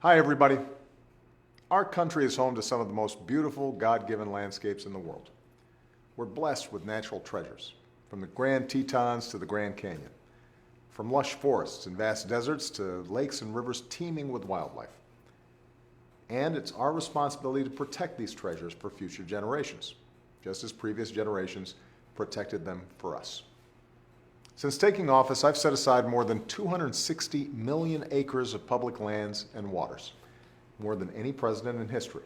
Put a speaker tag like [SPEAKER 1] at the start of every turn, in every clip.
[SPEAKER 1] Hi, everybody. Our country is home to some of the most beautiful God-given landscapes in the world. We're blessed with natural treasures, from the Grand Tetons to the Grand Canyon, from lush forests and vast deserts to lakes and rivers teeming with wildlife. And it's our responsibility to protect these treasures for future generations, just as previous generations protected them for us. Since taking office, I've set aside more than 260 million acres of public lands and waters, more than any president in history.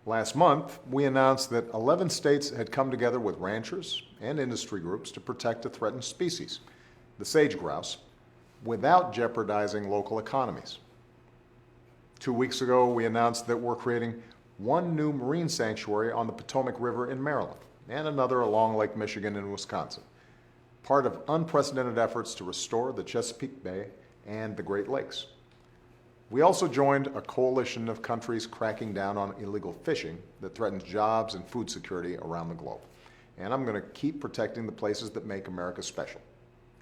[SPEAKER 1] Last month, we announced that 11 states had come together with ranchers and industry groups to protect a threatened species, the sage grouse, without jeopardizing local economies. 2 weeks ago, we announced that we're creating one new marine sanctuary on the Potomac River in Maryland and another along Lake Michigan in Wisconsin, part of unprecedented efforts to restore the Chesapeake Bay and the Great Lakes. We also joined a coalition of countries cracking down on illegal fishing that threatens jobs and food security around the globe. And I'm going to keep protecting the places that make America special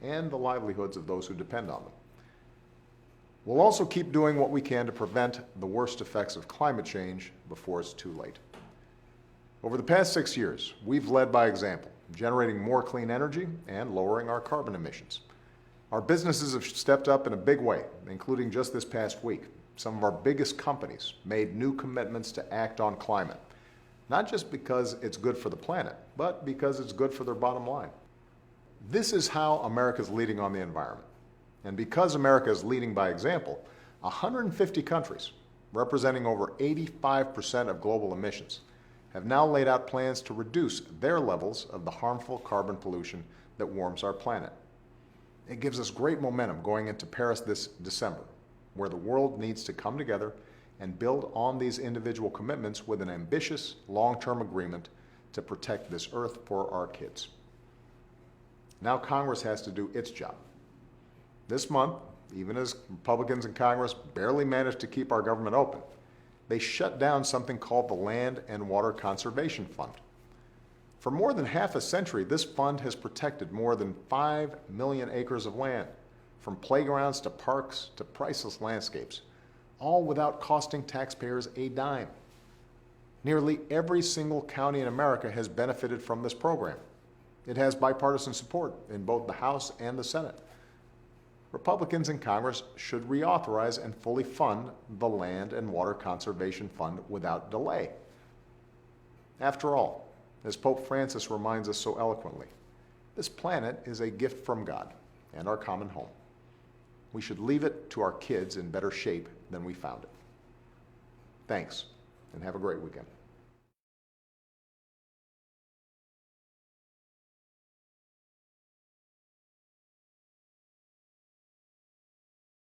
[SPEAKER 1] and the livelihoods of those who depend on them. We'll also keep doing what we can to prevent the worst effects of climate change before it's too late. Over the past 6 years, we've led by example, generating more clean energy and lowering our carbon emissions. Our businesses have stepped up in a big way, including just this past week. Some of our biggest companies made new commitments to act on climate, not just because it's good for the planet, but because it's good for their bottom line. This is how America's leading on the environment. And because America is leading by example, 150 countries, representing over 85% of global emissions, have now laid out plans to reduce their levels of the harmful carbon pollution that warms our planet. It gives us great momentum going into Paris this December, where the world needs to come together and build on these individual commitments with an ambitious long-term agreement to protect this earth for our kids. Now Congress has to do its job. This month, even as Republicans in Congress barely managed to keep our government open, they shut down something called the Land and Water Conservation Fund. For more than half a century, this fund has protected more than 5 million acres of land, from playgrounds to parks to priceless landscapes, all without costing taxpayers a dime. Nearly every single county in America has benefited from this program. It has bipartisan support in both the House and the Senate. Republicans in Congress should reauthorize and fully fund the Land and Water Conservation Fund without delay. After all, as Pope Francis reminds us so eloquently, this planet is a gift from God and our common home. We should leave it to our kids in better shape than we found it. Thanks, and have a great weekend.